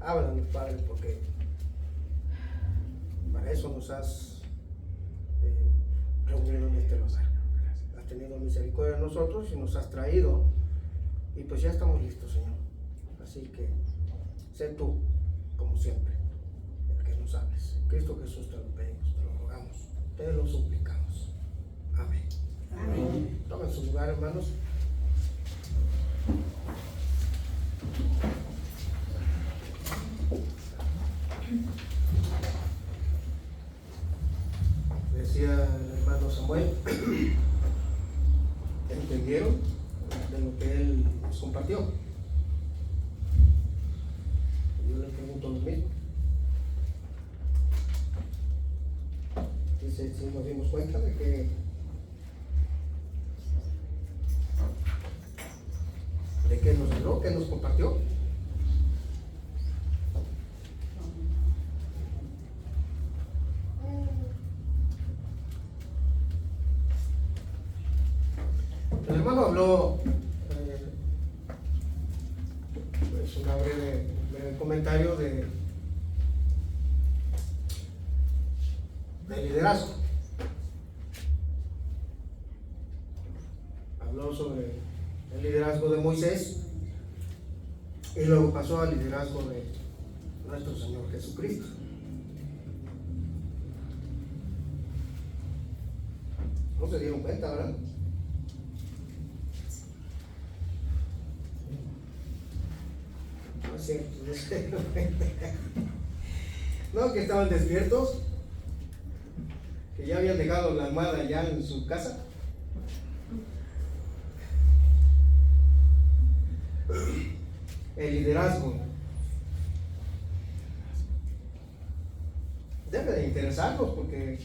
Háblanos, Padre, porque para eso nos has reunido en este lugar. Has tenido misericordia de nosotros y nos has traído, y pues ya estamos listos, Señor. Así que sé tú, como siempre, el que nos hables. En Cristo Jesús te lo pedimos, te lo rogamos, te lo suplicamos. Amén. Amén. Tomen su lugar, hermanos. Decía el hermano Samuel, ¿entendieron de lo que él nos compartió? Yo le pregunto lo mismo. Dice, si nos dimos cuenta de que nos habló, que nos compartió. El hermano habló, pues una breve comentario de liderazgo. Habló sobre el liderazgo de Moisés y luego pasó al liderazgo de nuestro Señor Jesucristo. No se dieron cuenta, ¿verdad? No es cierto, no se dieron cuenta. No, que estaban despiertos, que ya habían dejado la almohada ya en su casa. El liderazgo debe de interesarnos, porque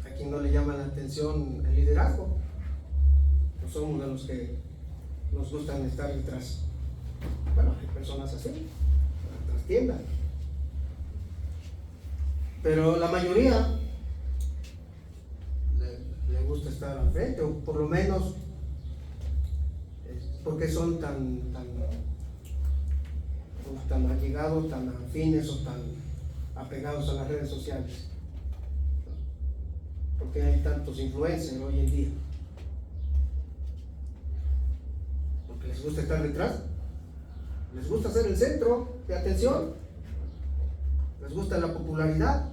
a quien no le llama la atención el liderazgo, no somos de los que nos gustan estar detrás. Bueno, hay personas así, tras tiendas, pero la mayoría le gusta estar al frente, o por lo menos porque son tan allegados, tan afines o tan apegados a las redes sociales, porque hay tantos influencers hoy en día, porque les gusta estar detrás, les gusta ser el centro de atención, les gusta la popularidad,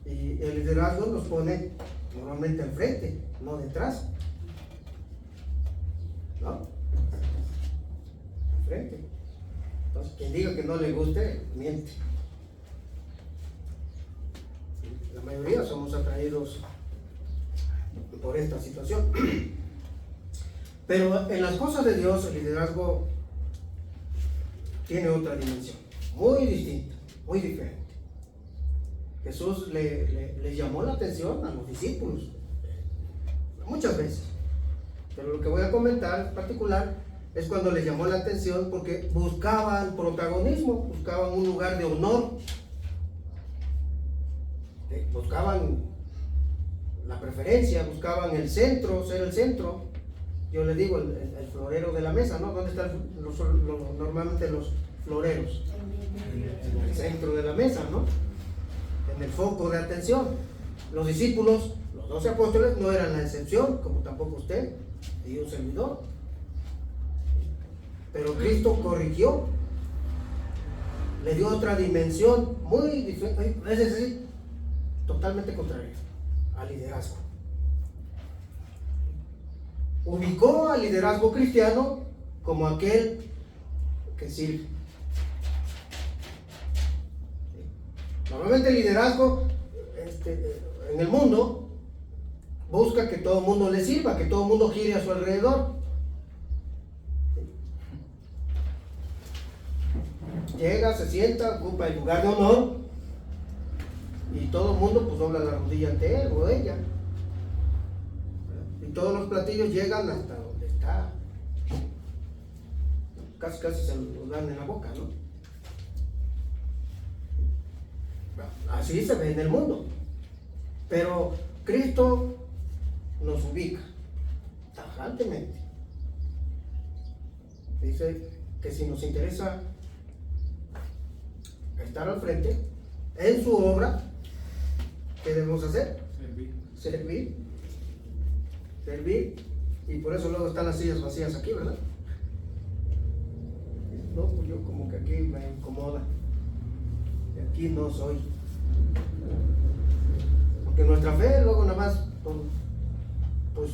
y el liderazgo nos pone normalmente al frente, no detrás, ¿no? Al frente. Entonces, quien diga que no le guste, miente. La mayoría somos atraídos por esta situación. Pero en las cosas de Dios, el liderazgo tiene otra dimensión, muy distinta, muy diferente. Jesús le llamó la atención a los discípulos muchas veces, pero lo que voy a comentar en particular es cuando les llamó la atención porque buscaban protagonismo, buscaban un lugar de honor, buscaban la preferencia, buscaban el centro, ser el centro. Yo les digo, el florero de la mesa, ¿no? ¿Dónde están normalmente los floreros? En el centro de la mesa, ¿no? En el foco de atención. Los discípulos, los 12 apóstoles, no eran la excepción, como tampoco usted y un servidor. Pero Cristo corrigió, le dio otra dimensión muy diferente, es decir, totalmente contraria al liderazgo. Ubicó al liderazgo cristiano como aquel que sirve. Normalmente el liderazgo en el mundo busca que todo el mundo le sirva, que todo el mundo gire a su alrededor. Llega, se sienta, ocupa el lugar de honor y todo el mundo pues dobla la rodilla ante él o ella. Y todos los platillos llegan hasta donde está. Casi se los dan en la boca, ¿no? Así se ve en el mundo. Pero Cristo nos ubica tajantemente. Dice que si nos interesa estar al frente en su obra, ¿qué debemos hacer? Servir, y por eso luego están las sillas vacías aquí, ¿verdad? No, pues yo como que aquí me incomoda, y aquí no soy, porque nuestra fe luego nada más, pues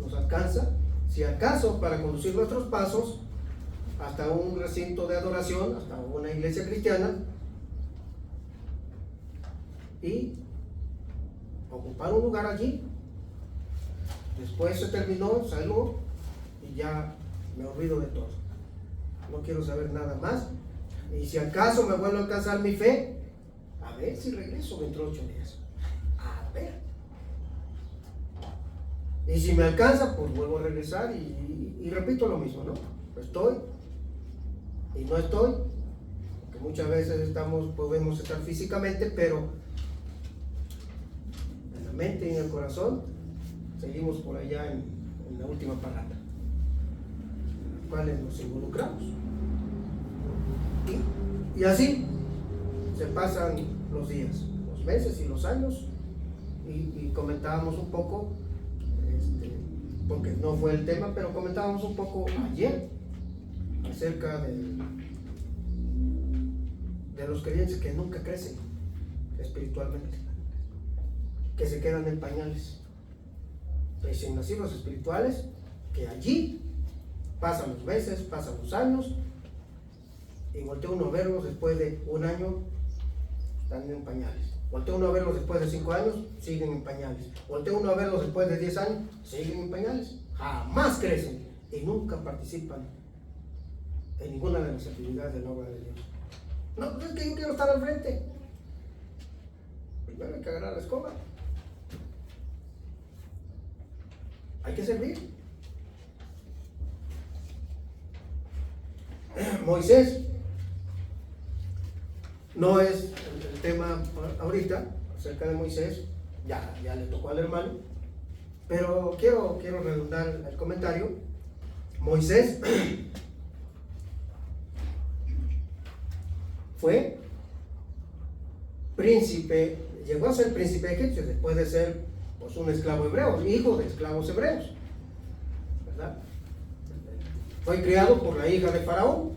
nos alcanza, si acaso, para conducir nuestros pasos hasta un recinto de adoración, hasta una iglesia cristiana, y ocupar un lugar allí. Después se terminó, salgo y ya me olvido de todo. No quiero saber nada más. Y si acaso me vuelvo a alcanzar mi fe, a ver si regreso dentro de 8 días. A ver. Y si me alcanza, pues vuelvo a regresar y repito lo mismo, ¿no? Estoy y no estoy, porque muchas veces podemos estar físicamente, pero en la mente y en el corazón seguimos por allá en la última parada, en las cuales nos involucramos. Y así se pasan los días, los meses y los años, y comentábamos un poco, porque no fue el tema, pero comentábamos un poco ayer acerca de los creyentes que nunca crecen espiritualmente, que se quedan en pañales, recién nacidos espirituales, que allí pasan los meses, pasan los años, y voltea uno a verlos después de un año, están en pañales. Voltea uno a verlos después de 5 años, siguen en pañales. Voltea uno a verlos después de 10 años, siguen en pañales. Jamás crecen y nunca participan en ninguna de las actividades de la obra de Dios. No, pues es que yo quiero estar al frente. Primero hay que agarrar la escoba. Hay que servir. Moisés no es el tema ahorita acerca de Moisés, ya le tocó al hermano, pero quiero redundar el comentario. Moisés fue príncipe, llegó a ser príncipe egipcio después de ser pues un esclavo hebreo, hijo de esclavos hebreos, ¿verdad? Fue criado por la hija de Faraón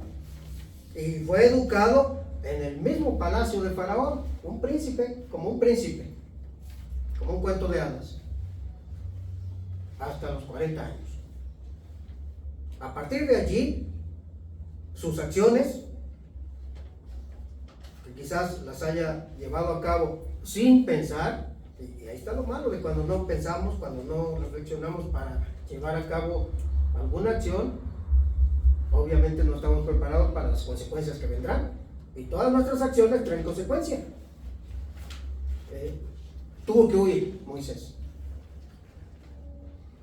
y fue educado en el mismo palacio de Faraón, un príncipe, como un cuento de hadas, hasta los 40 años. A partir de allí, sus acciones, que quizás las haya llevado a cabo sin pensar, y ahí está lo malo de cuando no pensamos, cuando no reflexionamos para llevar a cabo alguna acción, obviamente no estamos preparados para las consecuencias que vendrán, y todas nuestras acciones traen consecuencias. Tuvo que huir Moisés,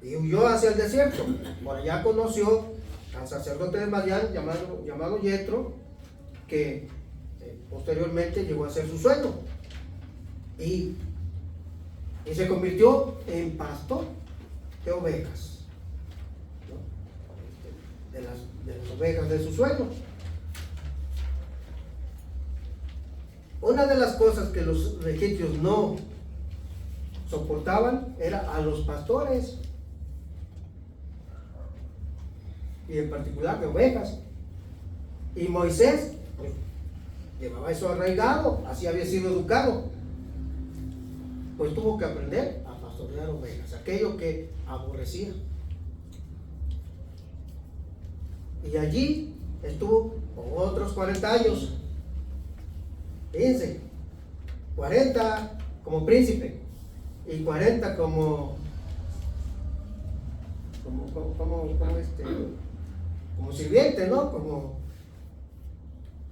y huyó hacia el desierto. Por allá conoció al sacerdote de Madián llamado Yetro, que posteriormente llegó a ser su suegro, y se convirtió en pastor de ovejas, ¿no? de las ovejas de su suegro. Una de las cosas que los egipcios no soportaban era a los pastores, y en particular de ovejas. Y Moisés pues, llevaba eso arraigado, así había sido educado, pues tuvo que aprender a pastorear ovejas, aquello que aborrecía. Y allí estuvo otros 40 años. Fíjense, 40 como príncipe y 40 como sirviente, ¿no? Como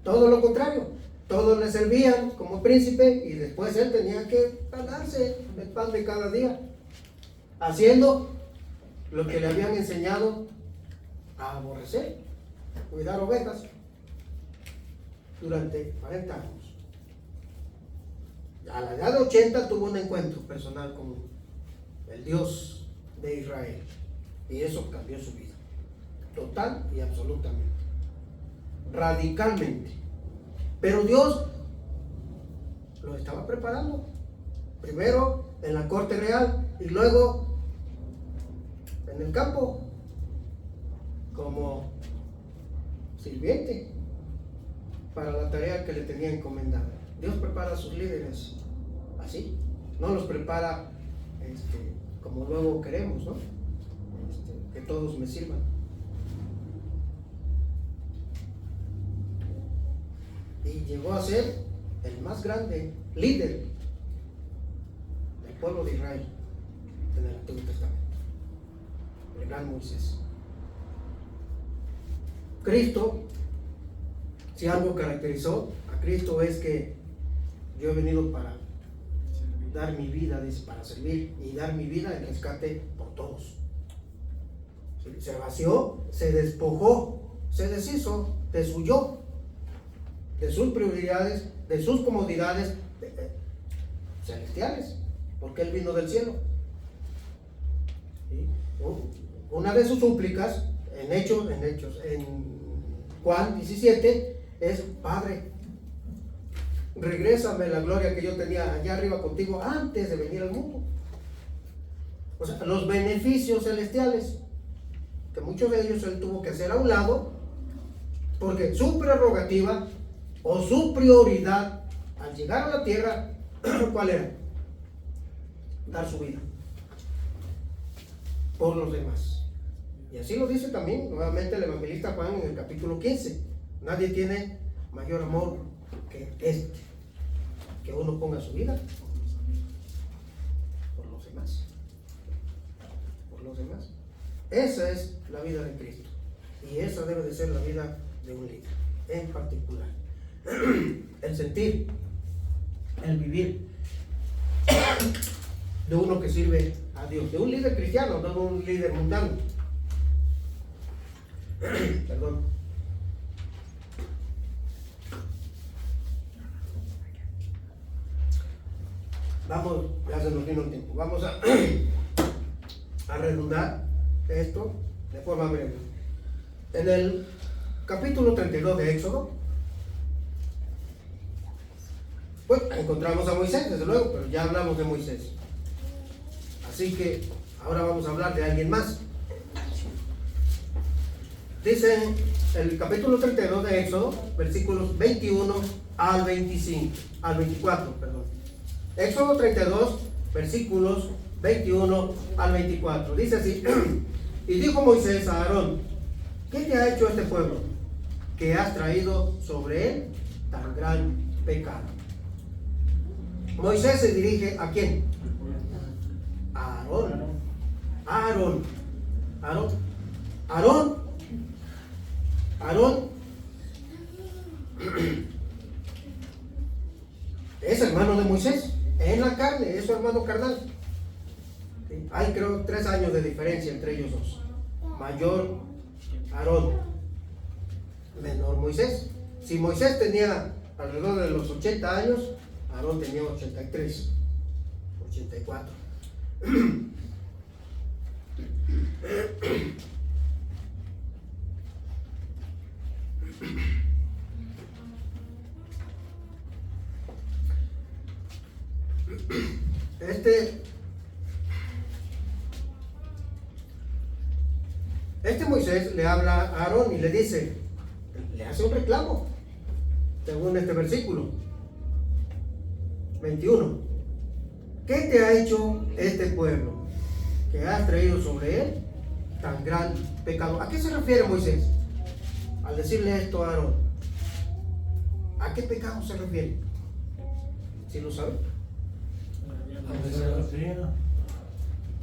todo lo contrario. Todos le servían como príncipe y después él tenía que ganarse el pan de cada día, haciendo lo que le habían enseñado a aborrecer, cuidar ovejas, durante 40 años. A la edad de 80 tuvo un encuentro personal con el Dios de Israel, y eso cambió su vida, total y absolutamente, radicalmente. Pero Dios lo estaba preparando. Primero en la corte real y luego en el campo como sirviente para la tarea que le tenía encomendada. Dios prepara a sus líderes así, no los prepara como luego queremos, ¿no? Que todos me sirvan. Y llegó a ser el más grande líder del pueblo de Israel en el Antiguo Testamento, el gran Moisés. Cristo, si algo caracterizó a Cristo es que yo he venido para dar mi vida, dice, para servir y dar mi vida en rescate por todos. Se vació, se despojó, se deshizo de su yo, de sus prioridades, de sus comodidades celestiales, porque Él vino del cielo. ¿Sí? Una de sus súplicas en Juan 17 es: Padre, regrésame la gloria que yo tenía allá arriba contigo antes de venir al mundo. O sea, los beneficios celestiales, que muchos de ellos Él tuvo que hacer a un lado, porque su prerrogativa o su prioridad al llegar a la tierra, ¿cuál era? Dar su vida por los demás. Y así lo dice también nuevamente el evangelista Juan en el capítulo 15. Nadie tiene mayor amor que que uno ponga su vida por los demás. Por los demás. Esa es la vida de Cristo. Y esa debe de ser la vida de un líder en particular. El sentir, el vivir de uno que sirve a Dios, de un líder cristiano, no de un líder mundano. Perdón. Vamos, ya se nos vino el tiempo. Vamos a redundar esto de forma breve. En el capítulo 32 de Éxodo, pues encontramos a Moisés, desde luego, pero ya hablamos de Moisés. Así que ahora vamos a hablar de alguien más. Dice el capítulo 32 de Éxodo, versículos 21 al 24, perdón. Éxodo 32, versículos 21 al 24. Dice así: y dijo Moisés a Aarón: ¿qué te ha hecho este pueblo, que has traído sobre él tan gran pecado? Moisés se dirige ¿a quién? A Aarón. Aarón es hermano de Moisés, en la carne, es su hermano carnal. ¿Sí? Hay creo 3 años de diferencia entre ellos dos. Mayor Aarón, menor Moisés. Si Moisés tenía alrededor de los 80 años, Aarón tenía 83, 84. Este Moisés le habla a Aarón y le dice, le hace un reclamo, según este versículo 21. ¿Qué te ha hecho este pueblo, que has traído sobre él tan gran pecado? ¿A qué se refiere Moisés al decirle esto a Aarón? ¿A qué pecado se refiere? ¿Sí lo saben?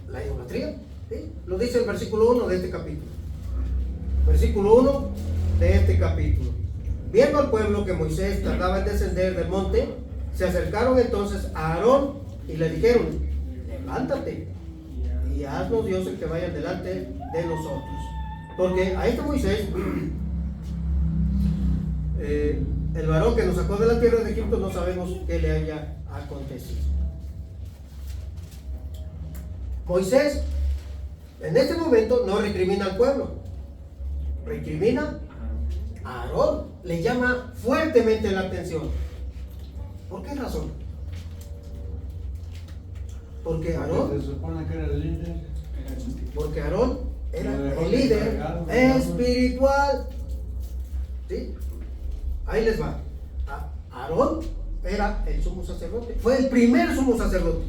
La idolatría. ¿Sí? Lo dice el versículo 1 de este capítulo. Versículo 1 de este capítulo. Viendo al pueblo que Moisés tardaba en descender del monte, se acercaron entonces a Aarón y le dijeron: levántate y haznos dioses que vayan delante de nosotros. Porque a este Moisés, el varón que nos sacó de la tierra de Egipto, no sabemos qué le haya acontecido. Moisés en este momento no recrimina al pueblo, recrimina a a Aarón le llama fuertemente la atención. ¿Por qué razón? Porque Aarón, se supone que era el líder. porque Aarón era el líder espiritual. ¿Sí? Ahí les va. Aarón era el sumo sacerdote. Fue el primer sumo sacerdote.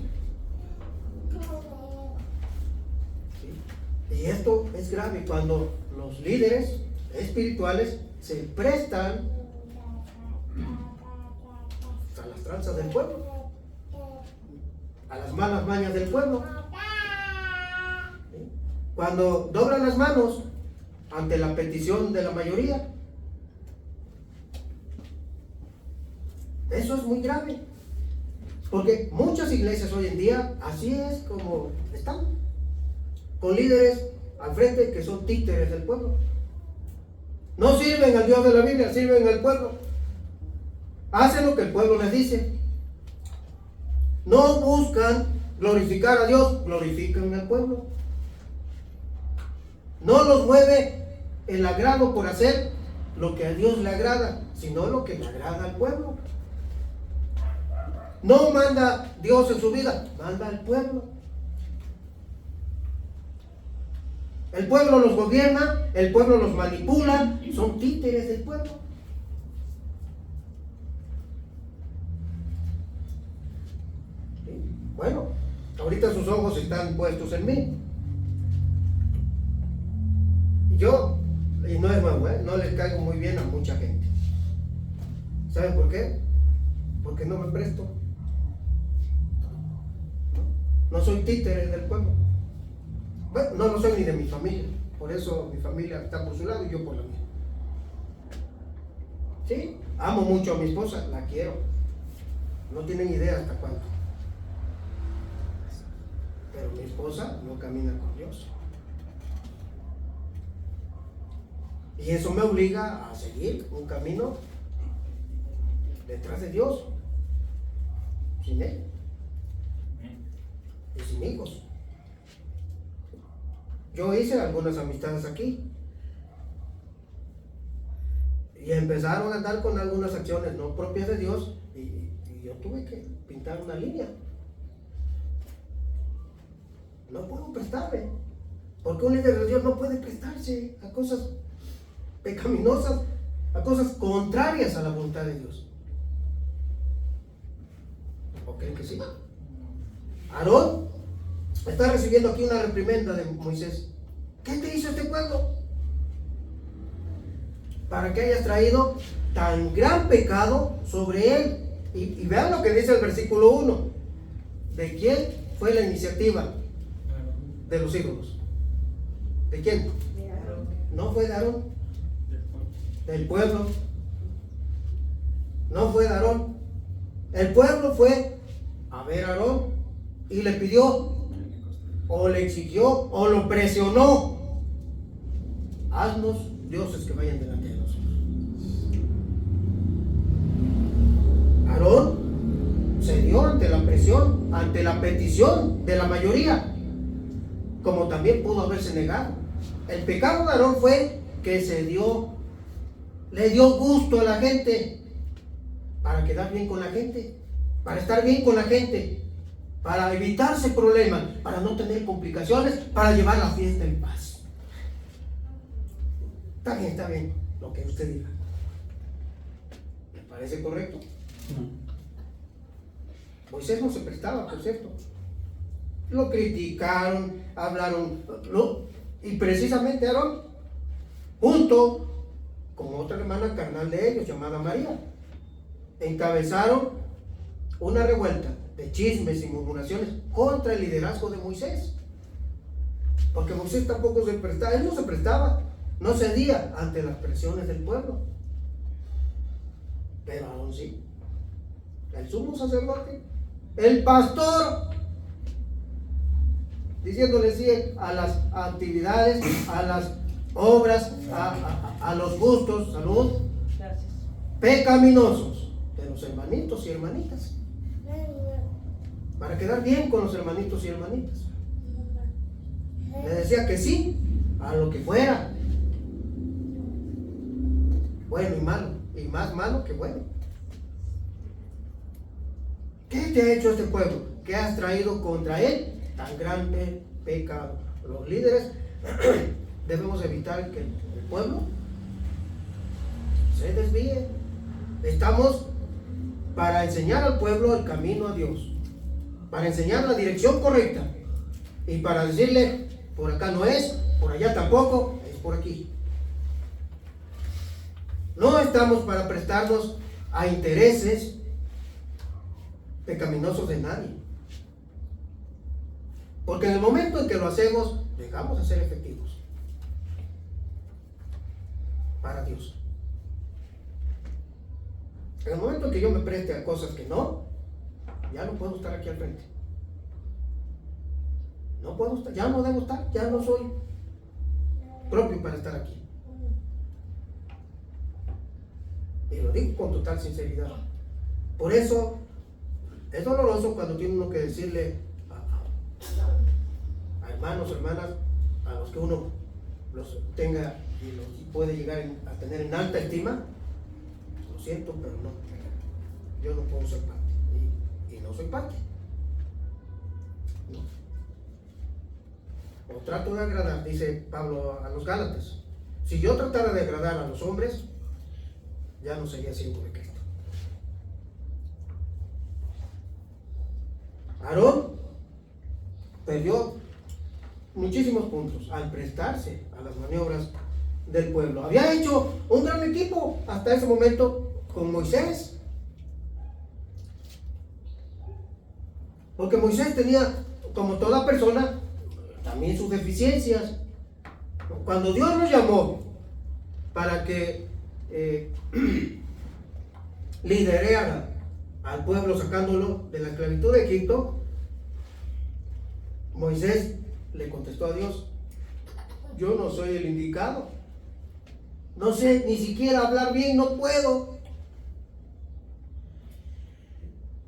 ¿Sí? Y esto es grave cuando los líderes espirituales se prestan a las tranzas del pueblo, a las malas mañas del pueblo. ¿Sí? Cuando doblan las manos ante la petición de la mayoría, eso es muy grave, porque muchas iglesias hoy en día así es como están, con líderes al frente que son títeres del pueblo. No sirven al Dios de la Biblia, sirven al pueblo. Hacen lo que el pueblo les dice. No buscan glorificar a Dios, glorifican al pueblo. No los mueve el agrado por hacer lo que a Dios le agrada, sino lo que le agrada al pueblo. No manda Dios en su vida, manda al pueblo. El pueblo los gobierna, el pueblo los manipula, son títeres del pueblo. ¿Sí? Bueno, ahorita sus ojos están puestos en mí. Yo, y no es nuevo, no les caigo muy bien a mucha gente. ¿Saben por qué? Porque no me presto. No soy títere del pueblo. Bueno, no lo soy ni de mi familia. Por eso mi familia está por su lado y yo por la mía. Sí, amo mucho a mi esposa, la quiero. No tienen idea hasta cuánto. Pero mi esposa no camina con Dios. Y eso me obliga a seguir un camino detrás de Dios. Sin Él. Y sin hijos. Yo hice algunas amistades aquí y empezaron a andar con algunas acciones no propias de Dios y yo tuve que pintar una línea. No puedo prestarme, porque un líder de Dios no puede prestarse a cosas pecaminosas, a cosas contrarias a la voluntad de Dios. ¿O creen que sí? Aarón está recibiendo aquí una reprimenda de Moisés. ¿Qué te hizo este pueblo? Para que hayas traído tan gran pecado sobre él. Y vean lo que dice el versículo 1. ¿De quién fue la iniciativa? De los ídolos. ¿De quién? De Aarón. No fue de Aarón. Del pueblo. No fue de Aarón. El pueblo fue a ver a Aarón y le pidió, o le exigió, o lo presionó: haznos dioses que vayan delante de nosotros. Aarón cedió ante la presión, ante la petición de la mayoría, como también pudo haberse negado. El pecado de Aarón fue que le dio gusto a la gente, para quedar bien con la gente, para estar bien con la gente, para evitarse problemas, para no tener complicaciones, para llevar la fiesta en paz. Está bien, lo que usted diga. ¿Me parece correcto? Moisés no se prestaba, por cierto. Lo criticaron, hablaron, y precisamente Aarón, junto con otra hermana carnal de ellos, llamada María, encabezaron una revuelta de chismes y murmuraciones contra el liderazgo de Moisés, porque Moisés tampoco se prestaba, él no se prestaba, no cedía ante las presiones del pueblo, pero aún sí, el sumo sacerdote, el pastor, diciéndole sí a las actividades, a las obras, a los gustos, salud, Gracias. pecaminosos de los hermanitos y hermanitas, para quedar bien con los hermanitos y hermanitas. Le decía que sí a lo que fuera. bueno y malo, y más malo que bueno. ¿Qué te ha hecho este pueblo? ¿Qué has traído contra él? Tan grande pecado. Los líderes debemos evitar que el pueblo se desvíe. Estamos para enseñar al pueblo el camino a Dios, para enseñar la dirección correcta y para decirle, por acá no es, por allá tampoco, es por aquí. No estamos para prestarnos a intereses pecaminosos de nadie, porque en el momento en que lo hacemos, dejamos de ser efectivos para Dios. En el momento en que yo me preste a cosas que no, ya no puedo estar aquí al frente. No puedo estar, ya no debo estar, ya no soy propio para estar aquí. Y lo digo con total sinceridad. Por eso es doloroso cuando tiene uno que decirle a hermanos, hermanas, a los que uno los tenga y los puede llegar a tener en alta estima. Lo siento, pero no, yo no puedo ser parte y no soy parte. No. O trato de agradar, dice Pablo a los Gálatas. Si yo tratara de agradar a los hombres, ya no sería siervo de Cristo. Aarón perdió muchísimos puntos al prestarse a las maniobras del pueblo. Había hecho un gran equipo hasta ese momento con Moisés, porque Moisés tenía, como toda persona, también sus deficiencias. Cuando Dios lo llamó para que liderara al pueblo sacándolo de la esclavitud de Egipto, Moisés le contestó a Dios: yo no soy el indicado, no sé ni siquiera hablar bien, no puedo.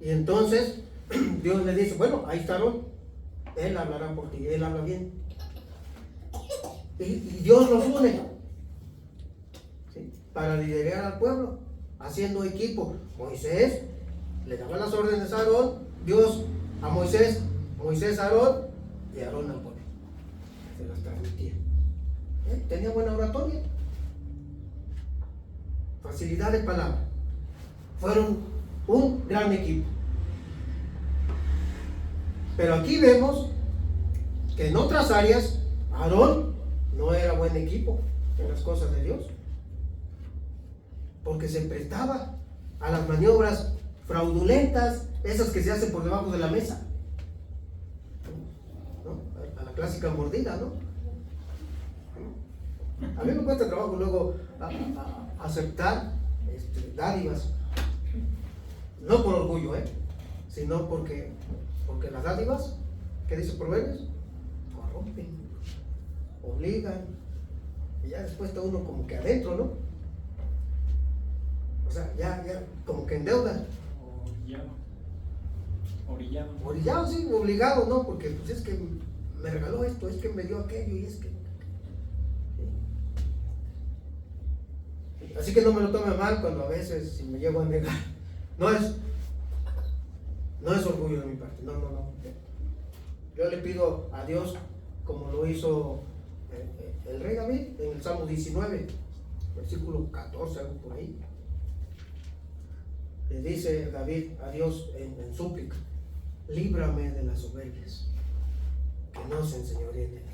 Y entonces Dios le dice: bueno, ahí está Aarón, él hablará por ti, él habla bien. Y Dios los une, ¿sí?, para liderar al pueblo, haciendo equipo. Moisés le daba las órdenes a Aarón, Dios a Moisés, Moisés a Aarón y Aarón al pueblo. Se las transmitía. Tenía buena oratoria, facilidad de palabra. Fueron un gran equipo. Pero aquí vemos que en otras áreas Aarón no era buen equipo en las cosas de Dios, porque se prestaba a las maniobras fraudulentas, esas que se hacen por debajo de la mesa, ¿no? A la clásica mordida, ¿no? A mí me cuesta trabajo luego aceptar dádivas, no por orgullo, sino porque las dádivas, ¿qué dice Proverbios? Corrompen, obligan, y ya después está uno como que adentro, ¿no? O sea, ya como que endeuda. Orillado, sí, obligado, ¿no? Porque pues es que me regaló esto, es que me dio aquello, y es que... ¿sí? Así que no me lo tome mal cuando a veces si me llego a negar. No es orgullo de mi parte, no. Yo le pido a Dios, como lo hizo el rey David en el Salmo 19, versículo 14, algo por ahí. Le dice David a Dios en súplica: líbrame de las soberbias, que no se enseñoreen de mí.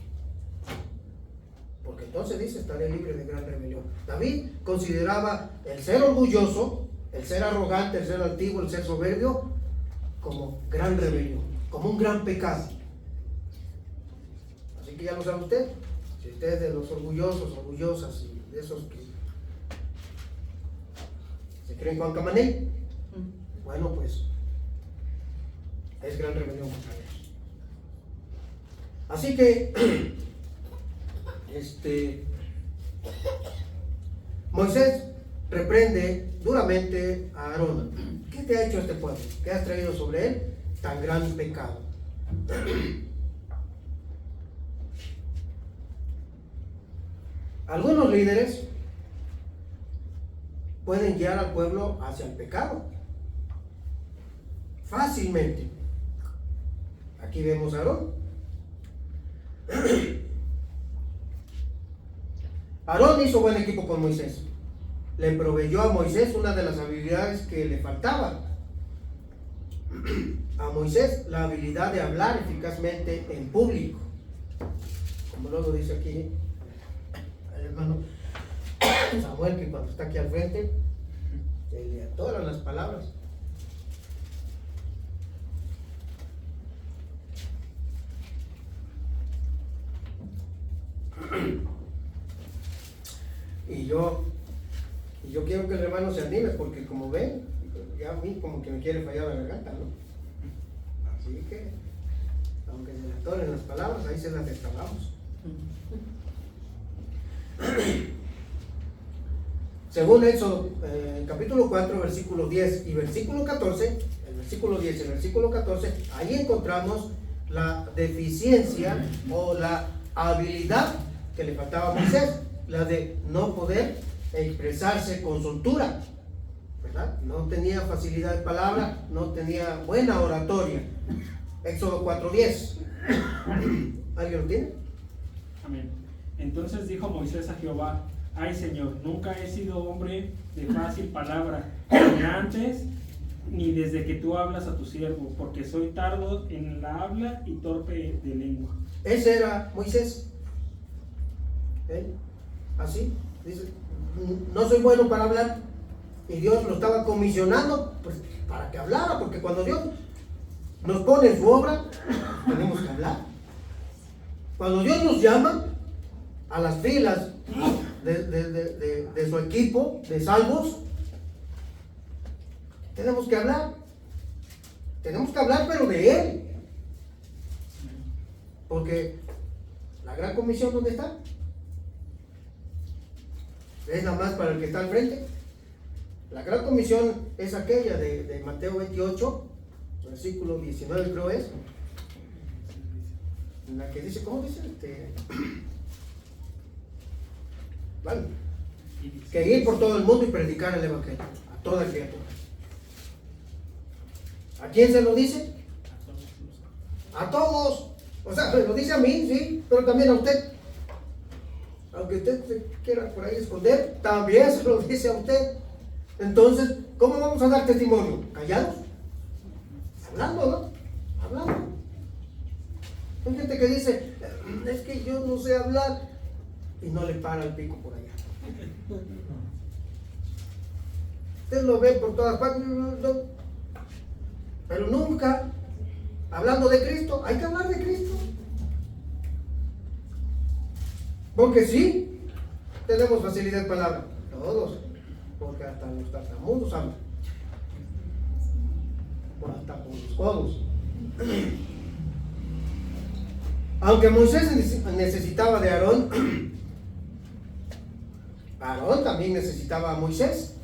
Porque entonces dice: estaré libre de gran rebelión. David consideraba el ser orgulloso, el ser arrogante, el ser altivo, el ser soberbio, como gran rebelión, como un gran pecado. Así que ya lo sabe usted. Si usted es de los orgullosos, orgullosas y de esos que se creen Juan Camané, bueno, pues es gran rebelión contra Dios. Así que Moisés reprende duramente a Aarón. ¿Qué te ha hecho este pueblo? ¿Qué has traído sobre él? Tan gran pecado. Algunos líderes pueden guiar al pueblo hacia el pecado. Fácilmente. Aquí vemos a Aarón. Aarón hizo buen equipo con Moisés. Le proveyó a Moisés una de las habilidades que le faltaba. A Moisés la habilidad de hablar eficazmente en público. Como luego dice aquí el hermano Samuel, que cuando está aquí al frente, se le atoran las palabras. Y yo quiero que el hermano se anime, porque como ven, ya a mí como que me quiere fallar la garganta, ¿no? Así que, aunque se le atoren las palabras, ahí se las destrabamos. Según Éxodo, capítulo 4, versículo 10 y versículo 14, el versículo 10 y el versículo 14, ahí encontramos la deficiencia o la habilidad que le faltaba a Moisés, la de no poder expresarse con soltura, ¿verdad? No tenía facilidad de palabra, no tenía buena oratoria. Éxodo 4:10. ¿Alguien lo tiene? Amén. Entonces dijo Moisés a Jehová: ay, Señor, nunca he sido hombre de fácil palabra, ni antes ni desde que tú hablas a tu siervo, porque soy tardo en la habla y torpe de lengua. Ese era Moisés. Así, dice, no soy bueno para hablar, y Dios lo estaba comisionando pues, para que hablara, porque cuando Dios nos pone en su obra, tenemos que hablar. Cuando Dios nos llama a las filas de su equipo de salvos, tenemos que hablar, pero de Él, porque la gran comisión, ¿dónde está? Es nada más para el que está al frente. La gran comisión es aquella de Mateo 28, versículo 19 creo es, en la que dice, ¿cómo dice? Vale, que ir por todo el mundo y predicar el evangelio a toda criatura. ¿A quién se lo dice? A todos. O sea, me lo dice a mí, sí, pero también a usted. Aunque usted se quiera por ahí esconder, también se lo dice a usted. Entonces, ¿cómo vamos a dar testimonio? ¿Callados? Hablando, ¿no? Hablando. Hay gente que dice, es que yo no sé hablar, y no le para el pico por allá. Usted lo ve por todas partes, pero nunca hablando de Cristo. Hay que hablar de Cristo. Porque sí, tenemos facilidad de palabra, todos, porque hasta los tartamudos hablan, o hasta por los codos. Aunque Moisés necesitaba de Aarón, Aarón también necesitaba a Moisés.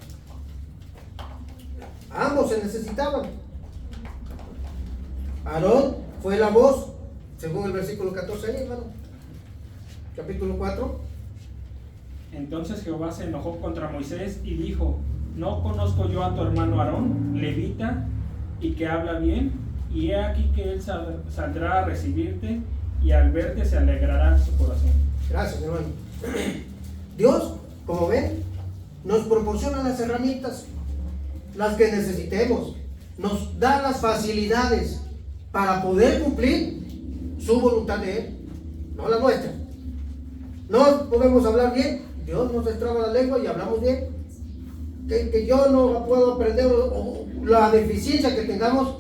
Ambos se necesitaban. Aarón fue la voz, según el versículo 14 ahí, hermano. Capítulo 4. Entonces Jehová se enojó contra Moisés y dijo: ¿no conozco yo a tu hermano Aarón, levita, y que habla bien? Y he aquí que él saldrá a recibirte, y al verte se alegrará su corazón. Gracias, hermano. Dios, como ven, nos proporciona las herramientas, las que necesitemos, nos da las facilidades para poder cumplir su voluntad de Él, no la nuestra. No podemos hablar bien, Dios nos destraba la lengua y hablamos bien. Que yo no puedo aprender, o la deficiencia que tengamos,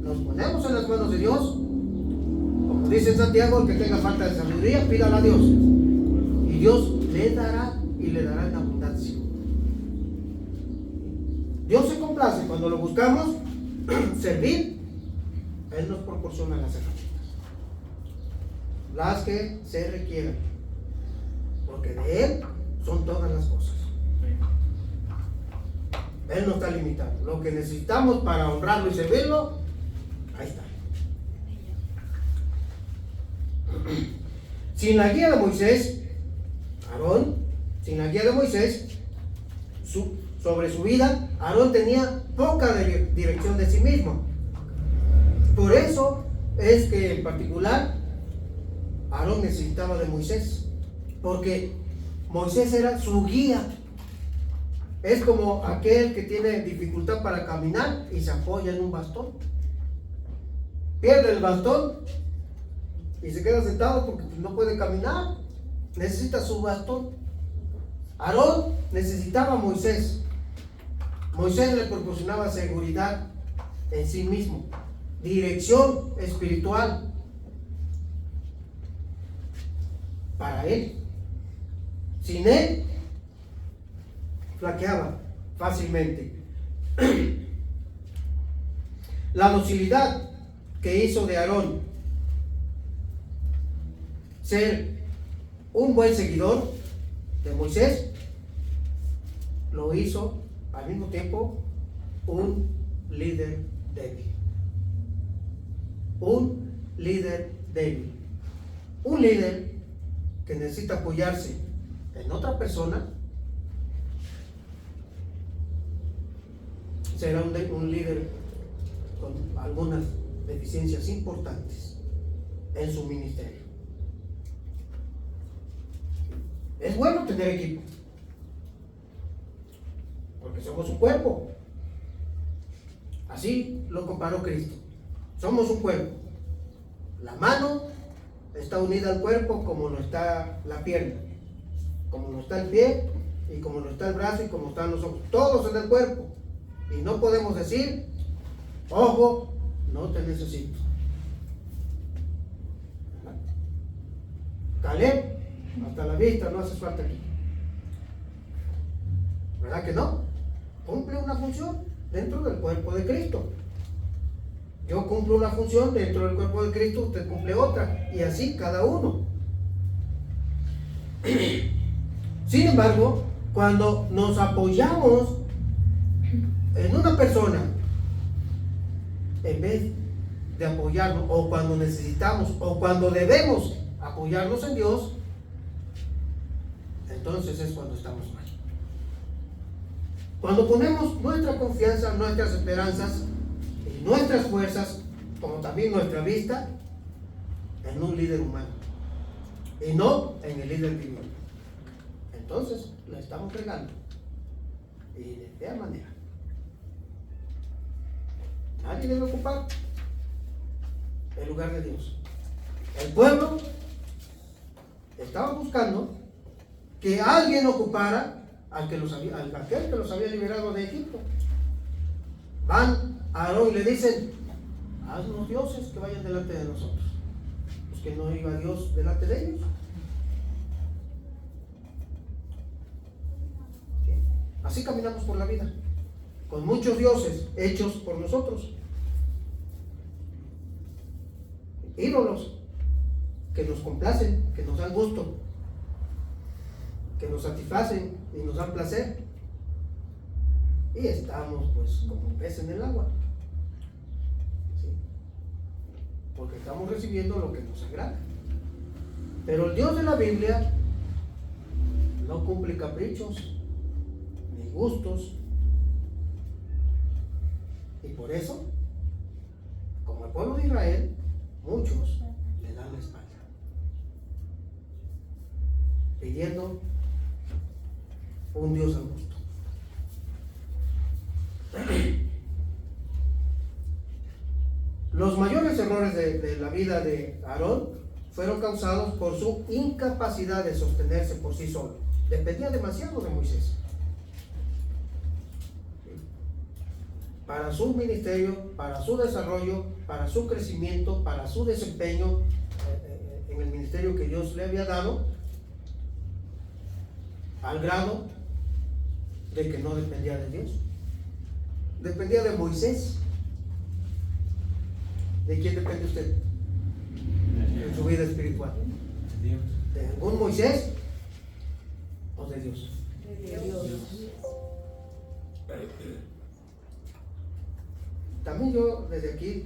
nos ponemos en las manos de Dios. Como dice Santiago, el que tenga falta de sabiduría, pídala a Dios, y Dios le dará, y le dará en abundancia. Dios se complace cuando lo buscamos servir. Él nos proporciona las herramientas, las que se requieran, porque de Él son todas las cosas. Él no está limitado. Lo que necesitamos para honrarlo y servirlo, ahí está. Sin la guía de Moisés, Aarón, sin la guía de Moisés, sobre su vida, Aarón tenía poca dirección de sí mismo. Por eso es que en particular Aarón necesitaba de Moisés, porque Moisés era su guía. Es como aquel que tiene dificultad para caminar y se apoya en un bastón. Pierde el bastón y se queda sentado porque no puede caminar. Necesita su bastón. Aarón necesitaba a Moisés. Moisés le proporcionaba seguridad en sí mismo, dirección espiritual para él. Sin él, flaqueaba fácilmente. La docilidad que hizo de Aarón ser un buen seguidor de Moisés, lo hizo al mismo tiempo un líder débil. Un líder débil. Un líder que necesita apoyarse en otra persona será un líder con algunas deficiencias importantes en su ministerio. Es bueno tener equipo, porque somos un cuerpo. Así lo comparó Cristo. Somos un cuerpo. La mano está unida al cuerpo como lo está la pierna, como lo está el pie, y como lo está el brazo, y como están los ojos. Todos en el cuerpo. Y no podemos decir, ojo, no te necesito. Caleb, hasta la vista, no hace falta aquí. ¿Verdad que no? Cumple una función dentro del cuerpo de Cristo. Yo cumplo una función dentro del cuerpo de Cristo, usted cumple otra, y así cada uno. Sin embargo, cuando nos apoyamos en una persona, en vez de apoyarnos, o cuando necesitamos, o cuando debemos apoyarnos en Dios, entonces es cuando estamos mal. Cuando ponemos nuestra confianza, nuestras esperanzas y nuestras fuerzas, como también nuestra vista, en un líder humano y no en el líder divino, entonces la estamos regando, y de fea manera. Nadie debe ocupar el lugar de Dios. El pueblo estaba buscando que alguien ocupara aquel que los había liberado de Egipto. Van a Aarón y le dicen, haz unos dioses que vayan delante de nosotros. Pues que no iba Dios delante de ellos. ¿Sí? Así caminamos por la vida, con muchos dioses hechos por nosotros, ídolos que nos complacen, que nos dan gusto, que nos satisfacen y nos dan placer, y estamos pues como pez en el agua, ¿sí? Porque estamos recibiendo lo que nos agrada. Pero el Dios de la Biblia no cumple caprichos ni gustos, y por eso, como el pueblo de Israel, muchos le dan la espalda, pidiendo un Dios al gusto. Los mayores errores de la vida de Aarón fueron causados por su incapacidad de sostenerse por sí solo. Dependía demasiado de Moisés para su ministerio, para su desarrollo, para su crecimiento, para su desempeño en el ministerio que Dios le había dado, al grado de que no dependía de Dios, dependía de Moisés. ¿De quién depende usted en su vida espiritual? ¿De algún Moisés o de Dios? De Dios. También yo desde aquí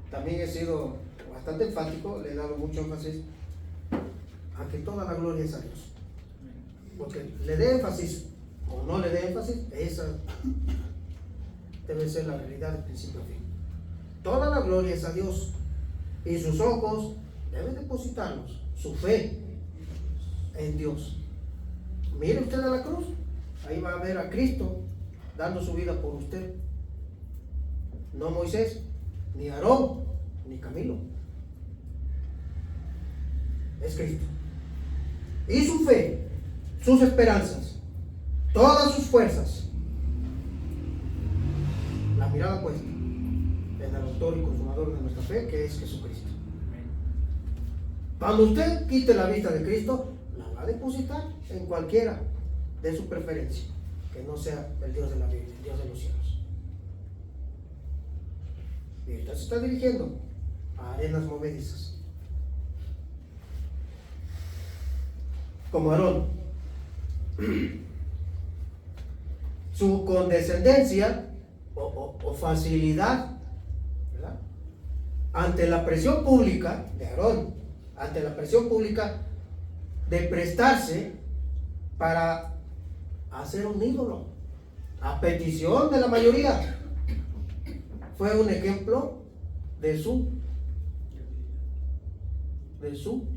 también he sido bastante enfático, le he dado mucho énfasis a que toda la gloria es a Dios, porque le dé énfasis o no le dé énfasis, esa debe ser la realidad de principio a fin. Toda la gloria es a Dios y sus ojos deben depositarlos, su fe en Dios. Mire usted a la cruz, ahí va a ver a Cristo dando su vida por usted. No Moisés, ni Aarón, ni Camilo. Es Cristo. Y su fe, sus esperanzas, todas sus fuerzas, la mirada puesta en el autor y consumador de nuestra fe, que es Jesucristo. Cuando usted quite la vista de Cristo, la va a depositar en cualquiera de su preferencia, que no sea el Dios de la Biblia, el Dios de los cielos. Y usted se está dirigiendo a arenas movedizas. Como Aarón. Su condescendencia o facilidad, ¿verdad?, ante la presión pública de Aarón, ante la presión pública de prestarse para hacer un ídolo a petición de la mayoría, fue un ejemplo de su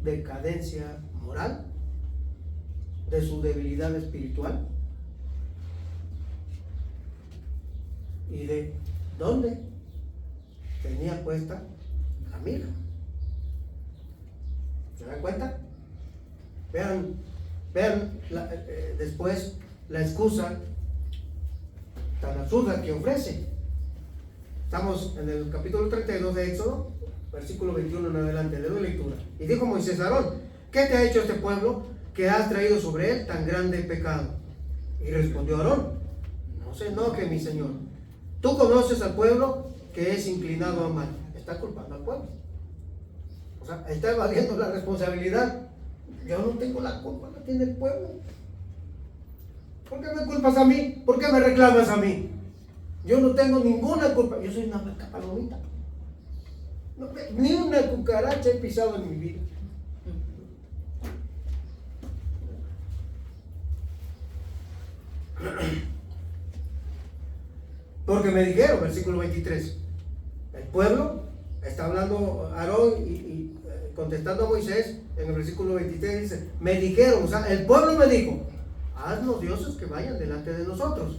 decadencia moral, de su debilidad espiritual y de dónde tenía puesta la mira. ¿Se dan cuenta? Vean después la excusa tan absurda que ofrece. Estamos en el capítulo 32 de Éxodo, versículo 21 en adelante, le doy lectura. Y dijo Moisés a Aarón: ¿qué te ha hecho este pueblo que has traído sobre él tan grande pecado? Y respondió Aarón: no se enoje, mi señor. Tú conoces al pueblo que es inclinado a mal. Está culpando al pueblo. O sea, está evadiendo la responsabilidad. Yo no tengo la culpa, la tiene el pueblo. ¿Por qué me culpas a mí? ¿Por qué me reclamas a mí? Yo no tengo ninguna culpa. Yo soy una blanca palomita. No, ni una cucaracha he pisado en mi vida. Porque me dijeron, versículo 23, el pueblo, está hablando Aarón y contestando a Moisés, en el versículo 23 dice, me dijeron, o sea, el pueblo me dijo, haznos dioses que vayan delante de nosotros,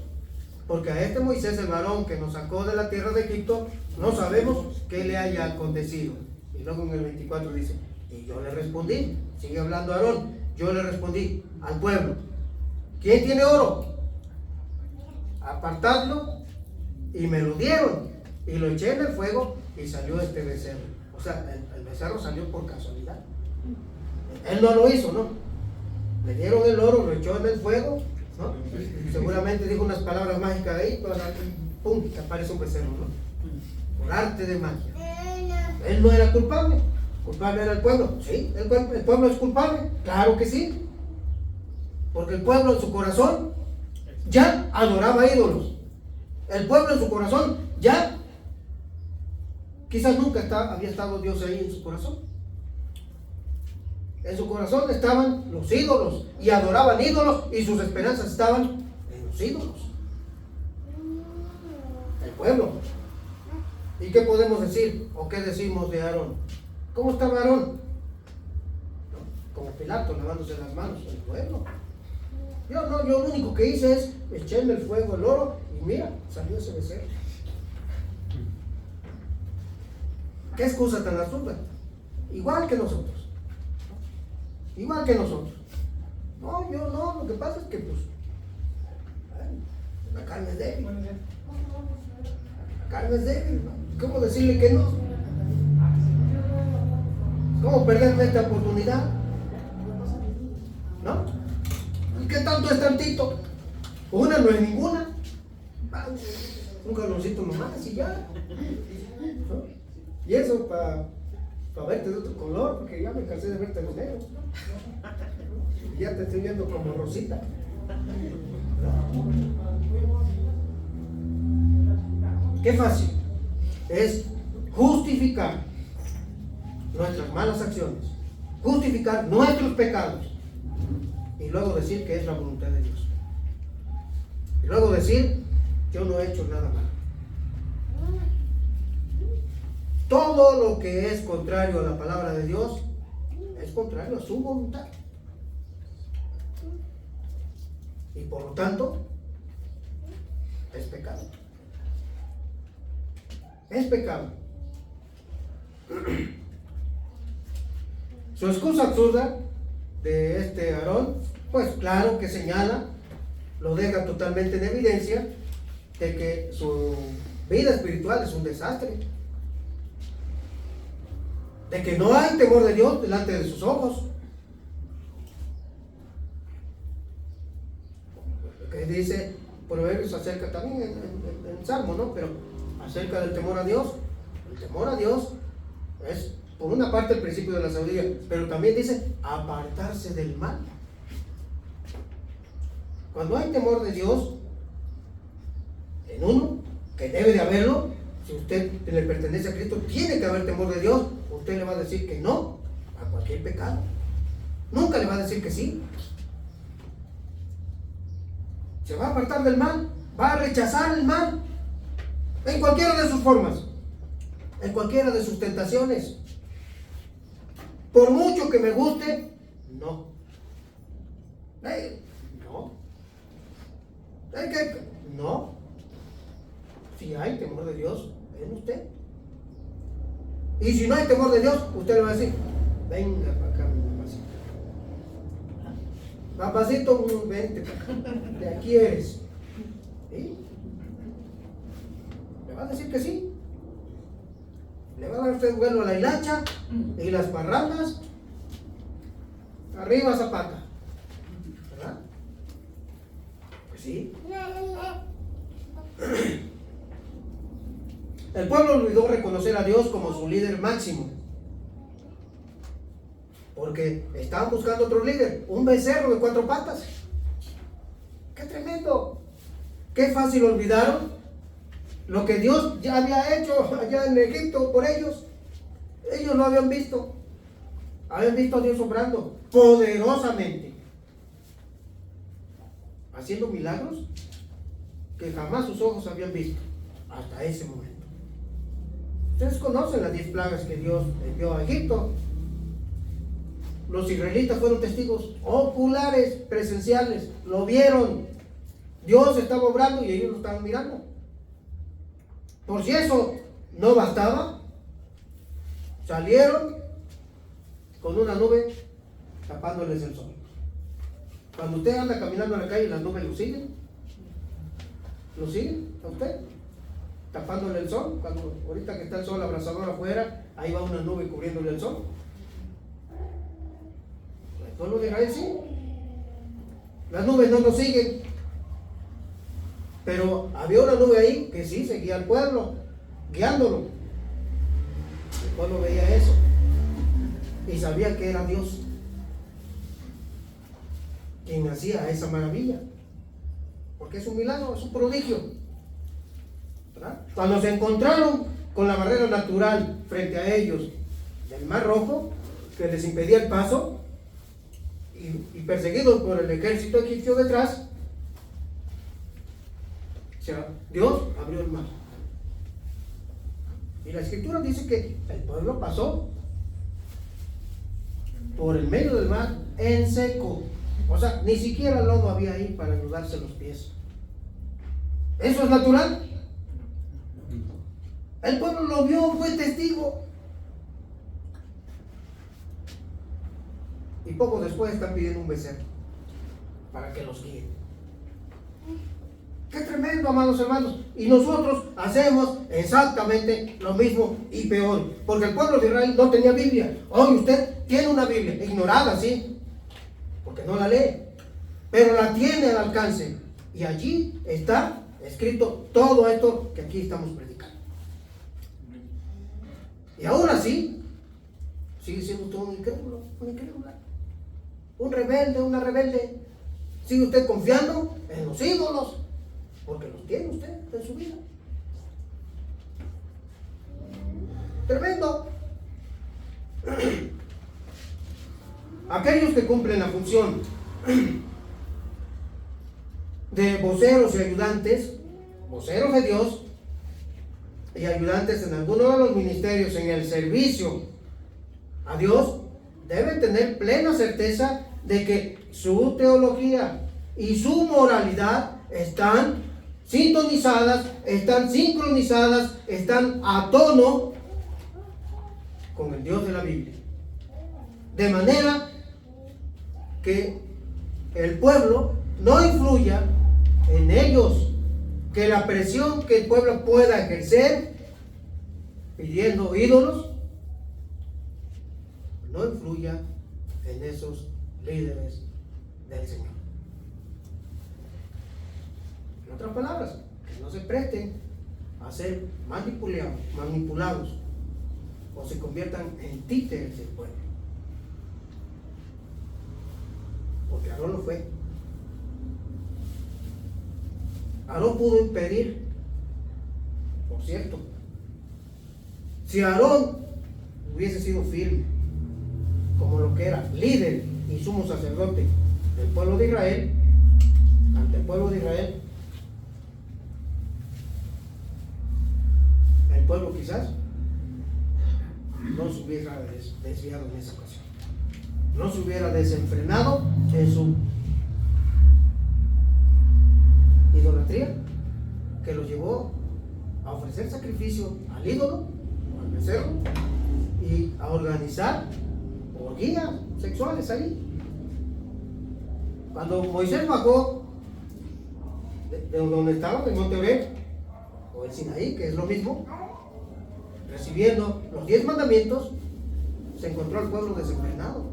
porque a este Moisés, el varón que nos sacó de la tierra de Egipto, no sabemos qué le haya acontecido. Y luego en el 24 dice, y yo le respondí, sigue hablando Aarón, yo le respondí al pueblo, ¿quién tiene oro? Apartadlo, y me lo dieron, y lo eché en el fuego, y salió este becerro. O sea, el becerro salió por casualidad. Él no lo hizo, ¿no? Le dieron el oro, lo echó en el fuego, ¿no? Y seguramente dijo unas palabras mágicas ahí, ¡pum!, que aparece un becerro, ¿no? Por arte de magia. Él no era culpable. Culpable era el pueblo. Sí, el pueblo es culpable. Claro que sí. Porque el pueblo en su corazón ya adoraba ídolos. El pueblo en su corazón ya, quizás nunca había estado Dios ahí en su corazón. En su corazón estaban los ídolos y adoraban ídolos y sus esperanzas estaban en los ídolos. El pueblo. ¿Y qué podemos decir o qué decimos de Aarón? ¿Cómo estaba Aarón? ¿No? Como Pilato lavándose las manos, el pueblo. Yo lo único que hice es eché en el fuego el oro y mira, salió ese becerro. ¿Qué excusa tan absurda? Igual que nosotros. Igual que nosotros. No, yo no, lo que pasa es que pues la carne es débil. La carne es débil, ¿no? ¿Cómo decirle que no? ¿Cómo perderme esta oportunidad? ¿No? ¿Y qué tanto es tantito? Una no es ninguna. Un jaloncito nomás y ya. ¿No? Y eso para verte de otro color, porque ya me cansé de verte de negro. Y ya te estoy viendo como Rosita. Qué fácil es justificar nuestras malas acciones, justificar nuestros pecados y luego decir que es la voluntad de Dios. Y luego decir, yo no he hecho nada malo. Todo lo que es contrario a la palabra de Dios es contrario a su voluntad. Y por lo tanto, es pecado. Es pecado. Su excusa absurda de este Aarón, pues claro que señala, lo deja totalmente en evidencia de que su vida espiritual es un desastre, de que no hay temor de Dios delante de sus ojos. Lo que dice Proverbios acerca también en Salmo, ¿no? Pero acerca del temor a Dios, el temor a Dios es por una parte el principio de la sabiduría, pero también dice apartarse del mal. Cuando hay temor de Dios en uno, que debe de haberlo, si usted le pertenece a Cristo, tiene que haber temor de Dios. Usted le va a decir que no a cualquier pecado. Nunca le va a decir que sí. Se va a apartar del mal, va a rechazar el mal en cualquiera de sus formas, en cualquiera de sus tentaciones. Por mucho que me guste, no. No. No. Si hay temor de Dios en usted. Y si no hay temor de Dios, usted le va a decir, venga para acá, mi papacito. Papacito, vente para acá. De aquí eres. ¿Sí? Le va a decir que sí. Le va a dar usted vuelo a la hilacha y las parrandas. Arriba Zapata. ¿Verdad? Pues sí. El pueblo olvidó reconocer a Dios como su líder máximo, porque estaban buscando otro líder, un becerro de 4 patas. ¡Qué tremendo! ¡Qué fácil olvidaron lo que Dios ya había hecho allá en Egipto por ellos! Ellos lo habían visto a Dios obrando poderosamente, haciendo milagros que jamás sus ojos habían visto hasta ese momento. Ustedes conocen las 10 plagas que Dios envió a Egipto. Los israelitas fueron testigos oculares, presenciales, lo vieron. Dios estaba obrando y ellos lo estaban mirando. Por si eso no bastaba, salieron con una nube tapándoles el sol. Cuando usted anda caminando en la calle, las nubes lo siguen a usted, tapándole el sol. Cuando ahorita que está el sol abrasador afuera, ahí va una nube cubriéndole el sol. El pueblo de Israel sí, las nubes no lo siguen, pero había una nube ahí que sí seguía al pueblo, guiándolo. El pueblo veía eso y sabía que era Dios quien hacía esa maravilla, porque es un milagro, es un prodigio, ¿verdad? Cuando se encontraron con la barrera natural frente a ellos del Mar Rojo, que les impedía el paso, y perseguidos por el ejército egipcio detrás, o sea, Dios abrió el mar. Y la escritura dice que el pueblo pasó por el medio del mar en seco. O sea, ni siquiera lodo había ahí para ayudarse los pies. ¿Eso es natural? El pueblo lo vio, fue testigo. Y poco después están pidiendo un becerro para que los guíe. ¡Qué tremendo, amados hermanos! Y nosotros hacemos exactamente lo mismo y peor, porque el pueblo de Israel no tenía Biblia. Hoy usted tiene una Biblia, ignorada, sí, porque no la lee, pero la tiene al alcance, y allí está escrito todo esto que aquí estamos predicando. Y aún así sigue siendo usted un incrédulo, un rebelde, una rebelde. Sigue usted confiando en los ídolos, porque los tiene usted en su vida. Tremendo. Aquellos que cumplen la función de voceros y ayudantes, voceros de Dios y ayudantes en alguno de los ministerios en el servicio a Dios, deben tener plena certeza de que su teología y su moralidad están sintonizadas, están sincronizadas, están a tono con el Dios de la Biblia. De manera que el pueblo no influya en ellos, que la presión que el pueblo pueda ejercer pidiendo ídolos no influya en esos líderes del Señor. En otras palabras, que no se presten a ser manipulados o se conviertan en títeres del pueblo. Porque Aarón lo fue. Aarón pudo impedir, por cierto, si Aarón hubiese sido firme, como lo que era líder y sumo sacerdote del pueblo de Israel, ante el pueblo de Israel, el pueblo quizás no se hubiera desviado en esa ocasión, no se hubiera desenfrenado en su idolatría que lo llevó a ofrecer sacrificio al ídolo, al becerro, y a organizar orgías sexuales ahí. Cuando Moisés bajó de donde estaba, del monte Oreb o el Sinaí, que es lo mismo, recibiendo los 10 mandamientos, se encontró al pueblo desenfrenado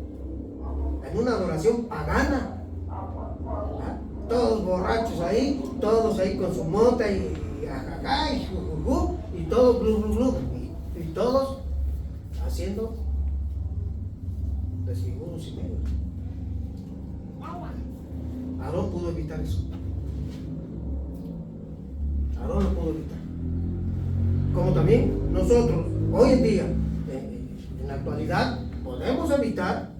en una adoración pagana. ¿Ah? Todos borrachos ahí, todos ahí con su mota y ajajá y jujujú, y todo glu glu glu, y todos haciendo desfiguros y medios. Aarón pudo evitar eso. Aarón lo pudo evitar. Como también nosotros, hoy en día, en la actualidad, podemos evitar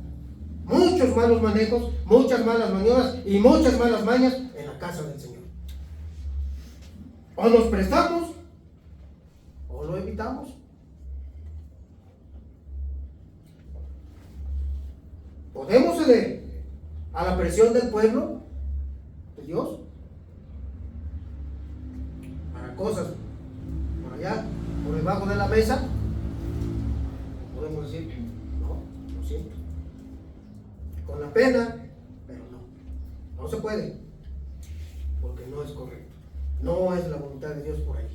muchos malos manejos, muchas malas maniobras y muchas malas mañas en la casa del Señor. O nos prestamos o lo evitamos. Podemos ceder a la presión del pueblo de Dios para cosas por allá, por debajo de la mesa. Podemos decir, no, lo siento, con la pena, pero no se puede, porque no es correcto, no es la voluntad de Dios por ahí.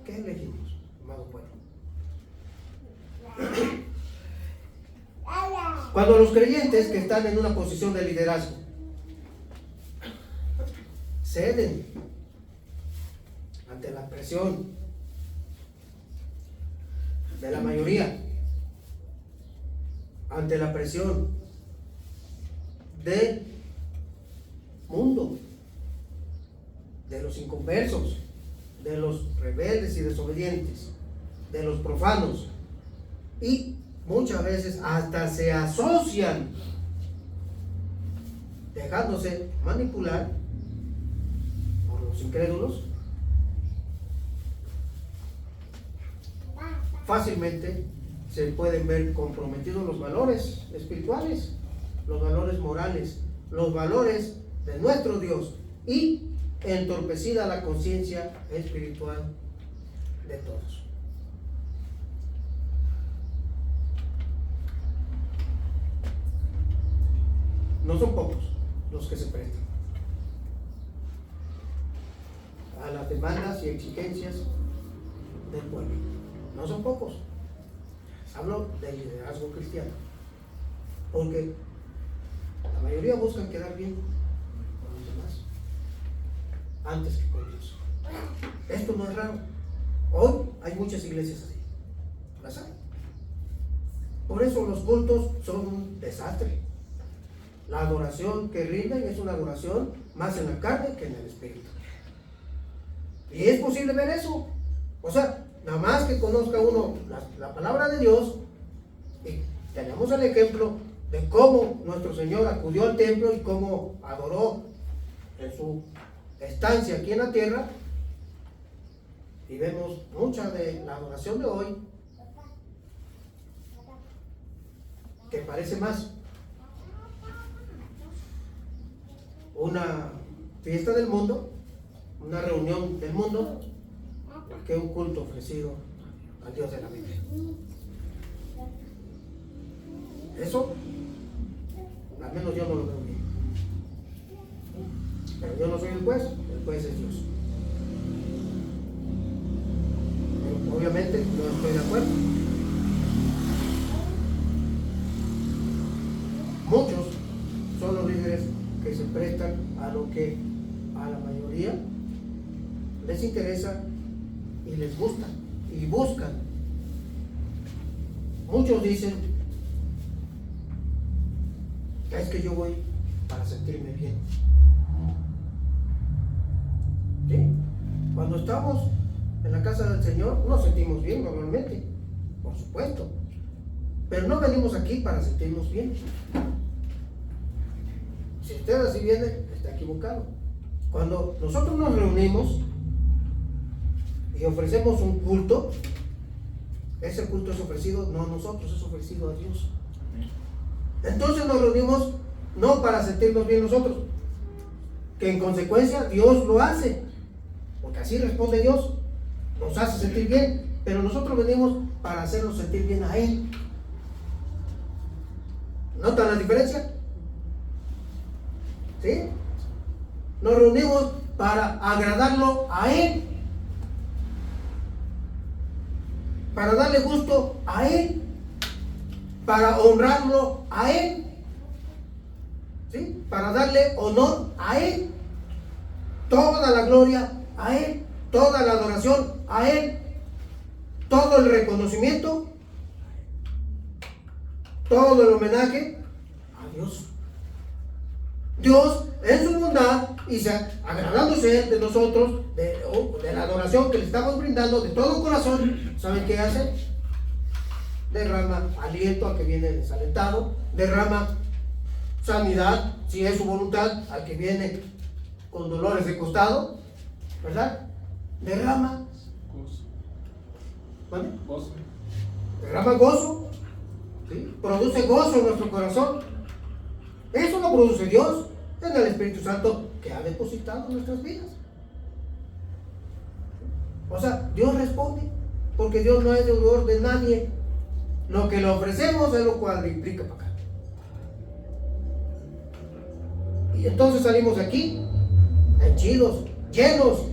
¿Qué elegimos, amado pueblo? Cuando los creyentes que están en una posición de liderazgo ceden ante la presión de la mayoría, ante la presión del mundo, de los inconversos, de los rebeldes y desobedientes, de los profanos, y muchas veces hasta se asocian dejándose manipular por los incrédulos, fácilmente se pueden ver comprometidos los valores espirituales, los valores morales, los valores de nuestro Dios, y entorpecida la conciencia espiritual de todos. No son pocos los que se prestan a las demandas y exigencias del pueblo. No son pocos. Hablo del liderazgo cristiano, porque la mayoría buscan quedar bien con los demás antes que con Dios. Esto no es raro. Hoy hay muchas iglesias así. Las hay. Por eso los cultos son un desastre. La adoración que rinden es una adoración más en la carne que en el espíritu. Y es posible ver eso. O sea, nada más que conozca uno la palabra de Dios, y tenemos el ejemplo de cómo nuestro Señor acudió al templo y cómo adoró en su estancia aquí en la tierra, y vemos mucha de la adoración de hoy que parece más una fiesta del mundo, una reunión del mundo, que un culto ofrecido al Dios de la Biblia. Eso, al menos yo no lo veo bien. Pero yo no soy el juez es Dios. Pero obviamente no estoy de acuerdo. Muchos son los líderes que se prestan a lo que a la mayoría les interesa y les gusta y buscan. Muchos dicen, es que yo voy para sentirme bien. ¿Sí? Cuando estamos en la casa del Señor nos sentimos bien normalmente, por supuesto, pero no venimos aquí para sentirnos bien. Si usted así viene, está equivocado. Cuando nosotros nos reunimos y ofrecemos un culto, ese culto es ofrecido no a nosotros, es ofrecido a Dios. Entonces nos reunimos no para sentirnos bien nosotros, que en consecuencia Dios lo hace, porque así responde Dios, nos hace sentir bien, pero nosotros venimos para hacernos sentir bien a Él. ¿Notan la diferencia? ¿Sí? Nos reunimos para agradarlo a Él, para darle gusto a Él, para honrarlo a Él, ¿sí? Para darle honor a Él, toda la gloria a Él, toda la adoración a Él, todo el reconocimiento, todo el homenaje a Dios. Dios en su bondad y agradándose de nosotros, de la adoración que le estamos brindando de todo corazón, ¿saben qué hace? Derrama aliento al que viene desalentado, derrama sanidad, si es su voluntad, al que viene con dolores de costado, ¿verdad? Derrama Gozo. ¿vale? Gozo. Derrama gozo, ¿sí? Produce gozo en nuestro corazón. Eso lo produce Dios en el Espíritu Santo que ha depositado en nuestras vidas. O sea, Dios responde, porque Dios no es deudor de nadie. Lo que le ofrecemos es lo cual le implica pagar. Y entonces salimos de aquí henchidos, llenos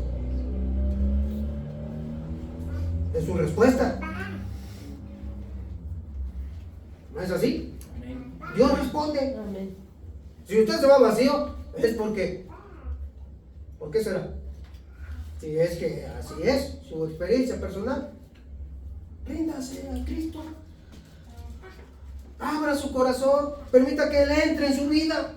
de su respuesta. ¿No es así? Amén. Dios responde. Amén. Si usted se va vacío, es porque, ¿por qué será? Si es que así es su experiencia personal, ríndase a Cristo. Abra su corazón, permita que Él entre en su vida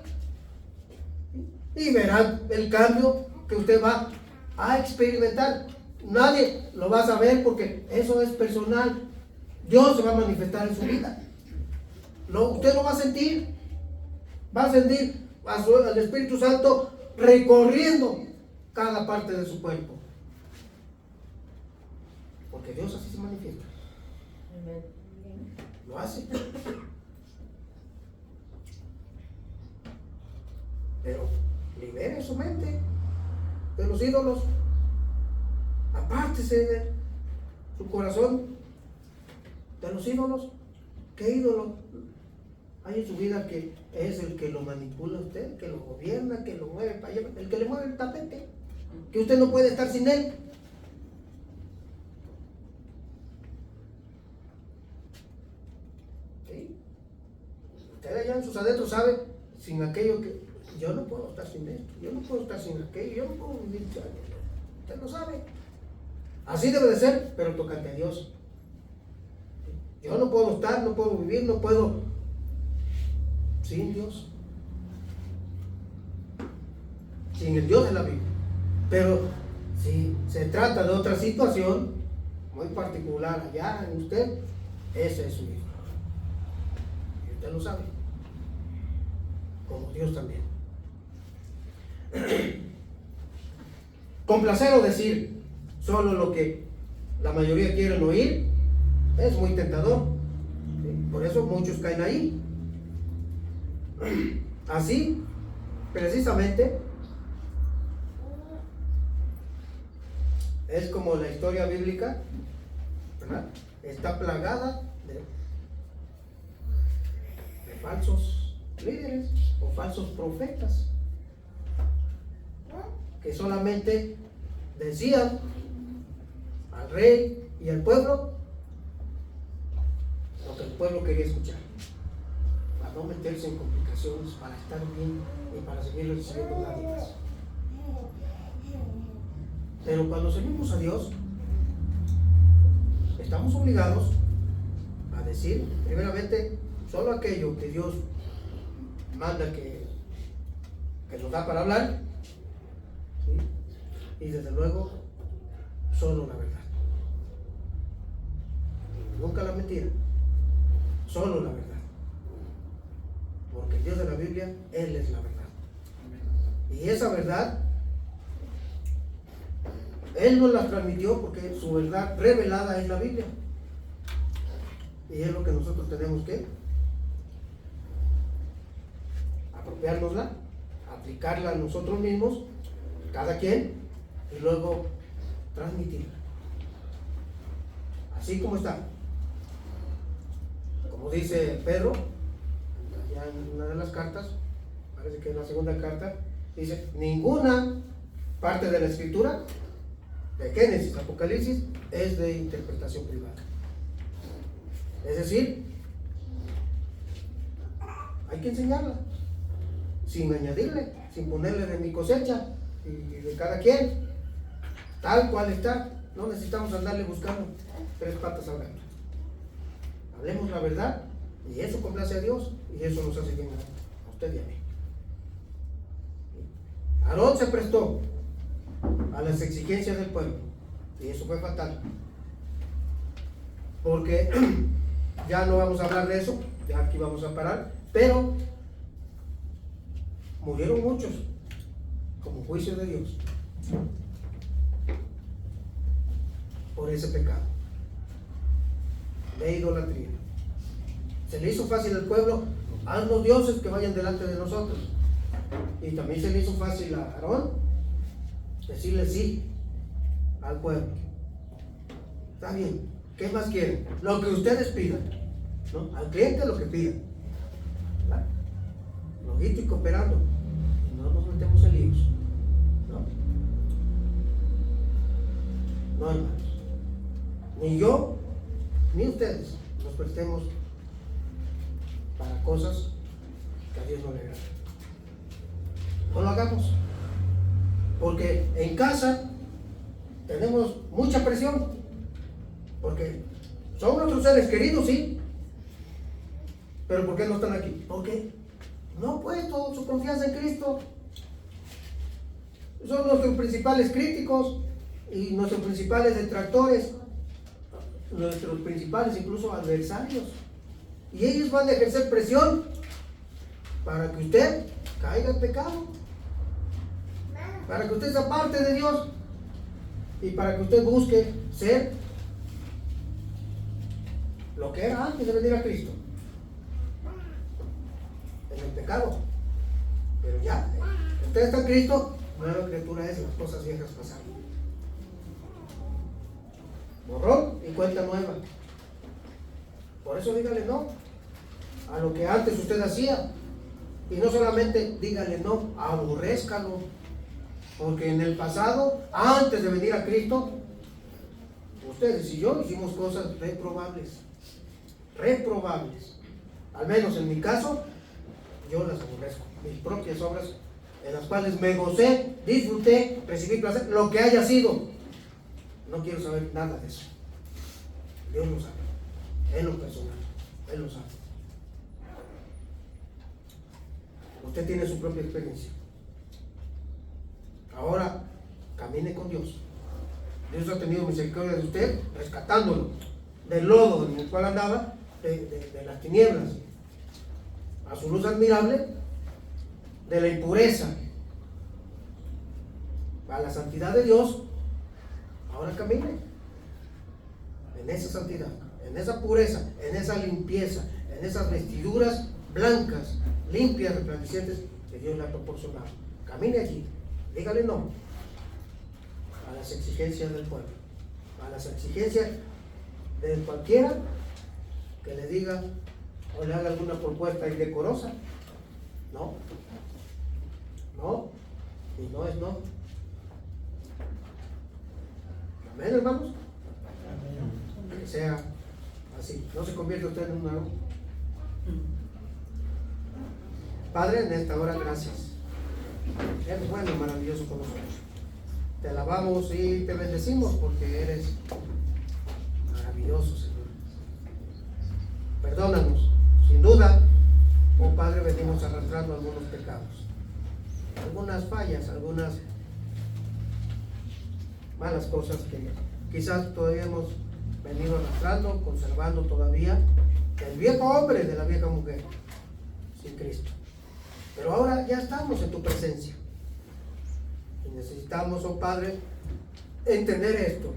y verá el cambio que usted va a experimentar. Nadie lo va a saber porque eso es personal. Dios se va a manifestar en su vida. Usted lo va a sentir. Va a sentir al Espíritu Santo recorriendo cada parte de su cuerpo. Porque Dios así se manifiesta. Amén. Lo hace. Pero libere su mente de los ídolos. Apártese de su corazón de los ídolos. ¿Qué ídolo hay en su vida que es el que lo manipula a usted, que lo gobierna, que lo mueve para allá, el que le mueve el tapete, que usted no puede estar sin él? ¿Sí? Usted allá en sus adentros sabe, sin aquello que yo no puedo estar sin esto, yo no puedo estar sin aquello, yo no puedo vivir. Usted lo sabe. Así debe de ser, pero tocante a Dios. Yo no puedo estar, no puedo vivir, no puedo sin Dios, sin el Dios de la Biblia. Pero si se trata de otra situación muy particular allá en usted, ese es su hijo. Y usted lo sabe, como Dios también. Complacer o decir solo lo que la mayoría quieren oír es muy tentador. Por eso muchos caen ahí. Así, precisamente, es como la historia bíblica, ¿verdad? Está plagada de falsos líderes o falsos profetas que solamente decían al rey y al pueblo lo que el pueblo quería escuchar, para no meterse en complicaciones, para estar bien y para seguir recibiendo dádivas. Pero cuando servimos a Dios, estamos obligados a decir, primeramente, solo aquello que Dios manda que nos da para hablar, ¿sí? Y desde luego, solo la verdad. Nunca la mentira, solo la verdad. Porque el Dios de la Biblia, Él es la verdad. Y esa verdad, Él nos la transmitió porque su verdad revelada es la Biblia. Y es lo que nosotros tenemos que apropiárnosla, aplicarla a nosotros mismos, cada quien, y luego transmitirla. Así como está. Como dice Pedro, ya en una de las cartas, parece que en la segunda carta, dice, ninguna parte de la escritura, de Génesis, Apocalipsis, es de interpretación privada. Es decir, hay que enseñarla, sin añadirle, sin ponerle de mi cosecha y de cada quien, tal cual está. No necesitamos andarle buscando tres patas al gato. Hablemos la verdad y eso complace a Dios y eso nos hace bien a usted y a mí. Aarón se prestó a las exigencias del pueblo y eso fue fatal, porque ya no vamos a hablar de eso, ya aquí vamos a parar, pero murieron muchos como juicio de Dios por ese pecado de idolatría. Se le hizo fácil al pueblo, haznos dioses que vayan delante de nosotros, y también se le hizo fácil a Aarón decirle sí al pueblo. Está bien, ¿qué más quieren? Lo que ustedes pidan, ¿no? Al cliente lo que pidan, ¿verdad? Logito y cooperando, y no nos metemos en líos, no hermanos, ni yo ni ustedes nos prestemos para cosas que a Dios no le agradan. No lo hagamos, porque en casa tenemos mucha presión, porque son nuestros seres queridos, sí, pero ¿por qué no están aquí? Porque no han puesto su confianza en Cristo. Son nuestros principales críticos y nuestros principales detractores, nuestros principales incluso adversarios, y ellos van a ejercer presión para que usted caiga en pecado, para que usted se aparte de Dios y para que usted busque ser lo que era antes de venir a Cristo, en el pecado. Pero ya, usted está en Cristo, nueva criatura es, las cosas viejas pasaron. Borrón y cuenta nueva. Por eso dígale no a lo que antes usted hacía, y no solamente dígale no, aborrézcalo, porque en el pasado, antes de venir a Cristo, ustedes y yo hicimos cosas reprobables, al menos en mi caso, yo las aborrezco, mis propias obras en las cuales me gocé, disfruté, recibí placer, lo que haya sido. No quiero saber nada de eso. Dios lo sabe, en lo personal, Él lo sabe. Usted tiene su propia experiencia. Ahora, camine con Dios. Dios ha tenido misericordia de usted, rescatándolo del lodo en el cual andaba, de las tinieblas, a su luz admirable, de la impureza, a la santidad de Dios, ahora camine en esa santidad, en esa pureza, en esa limpieza, en esas vestiduras blancas, limpias, resplandecientes que Dios le ha proporcionado. Camine allí, dígale no a las exigencias del pueblo, a las exigencias de cualquiera que le diga o le haga alguna propuesta indecorosa. No, y no es no. Amén, hermanos. Que sea así, no se convierta usted en un nuevo. Padre, en esta hora, gracias. Eres bueno y maravilloso con nosotros. Te alabamos y te bendecimos porque eres maravilloso, Señor. Perdónanos, sin duda, oh Padre, venimos arrastrando algunos pecados, algunas fallas, algunas malas cosas que quizás todavía hemos venido arrastrando, conservando todavía el viejo hombre de la vieja mujer sin Cristo. Pero ahora ya estamos en tu presencia y necesitamos, oh Padre, entender esto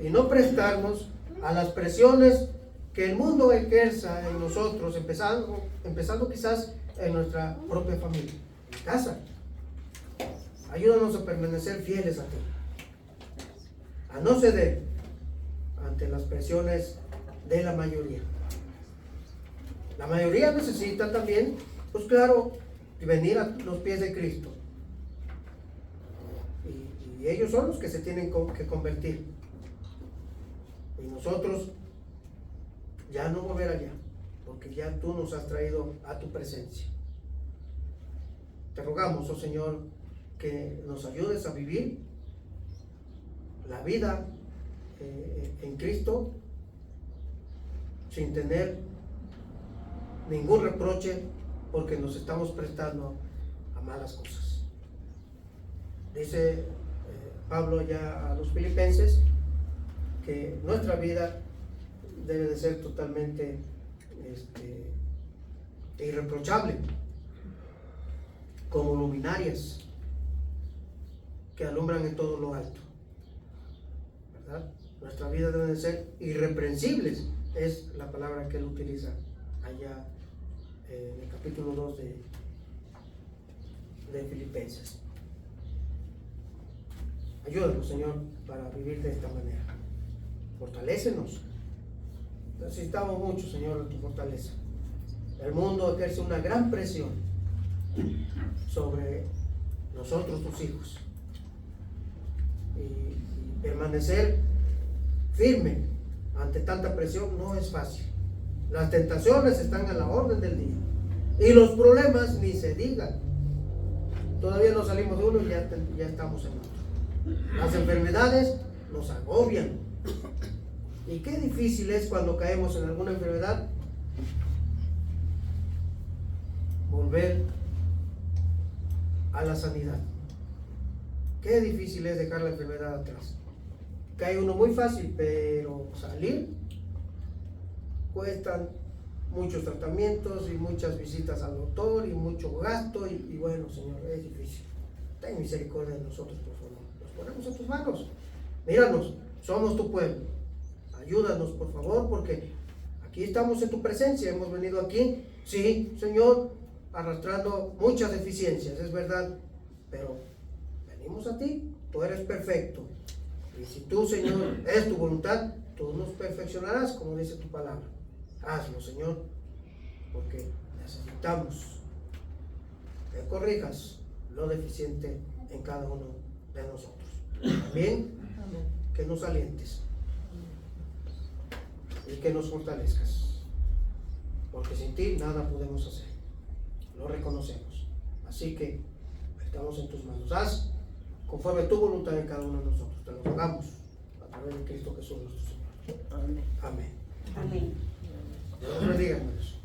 y no prestarnos a las presiones que el mundo ejerza en nosotros, empezando quizás en nuestra propia familia, en casa. Ayúdanos a permanecer fieles a ti, a no ceder ante las presiones de la mayoría. La mayoría necesita también, pues claro, venir a los pies de Cristo. Y ellos son los que se tienen que convertir. Y nosotros ya no volver allá, porque ya tú nos has traído a tu presencia. Te rogamos, oh Señor, que nos ayudes a vivir la vida en Cristo sin tener ningún reproche, porque nos estamos prestando a malas cosas. Dice Pablo ya a los filipenses que nuestra vida debe de ser totalmente irreprochable, como luminarias que alumbran en todo lo alto, ¿verdad? Nuestra vida debe de ser irreprensibles, es la palabra que él utiliza allá en el capítulo 2 de Filipenses. Ayúdanos, Señor, para vivir de esta manera. Fortalécenos. Necesitamos mucho, Señor, de tu fortaleza. El mundo ejerce una gran presión sobre nosotros, tus hijos. Y permanecer firme ante tanta presión no es fácil. Las tentaciones están a la orden del día. Y los problemas ni se digan. Todavía no salimos de uno y ya estamos en otro. Las enfermedades nos agobian. Y qué difícil es cuando caemos en alguna enfermedad volver a la sanidad. Qué difícil es dejar la enfermedad atrás. Cae uno muy fácil, pero salir cuestan muchos tratamientos y muchas visitas al doctor y mucho gasto y bueno, Señor, es difícil. Ten misericordia de nosotros, por favor. Nos ponemos en tus manos. Míranos, somos tu pueblo. Ayúdanos, por favor, porque aquí estamos en tu presencia. Hemos venido aquí, sí, Señor, arrastrando muchas deficiencias, es verdad, pero venimos a ti. Tú eres perfecto. Y si tú, Señor, es tu voluntad, tú nos perfeccionarás, como dice tu palabra. Hazlo, Señor, porque necesitamos que corrijas lo deficiente en cada uno de nosotros. También que nos alientes y que nos fortalezcas, porque sin ti nada podemos hacer. Lo reconocemos. Así que estamos en tus manos. Haz conforme tu voluntad en cada uno de nosotros. Te lo rogamos a través de Cristo Jesús nuestro Señor. Amén. Amén. Dios los bendiga, hermanos.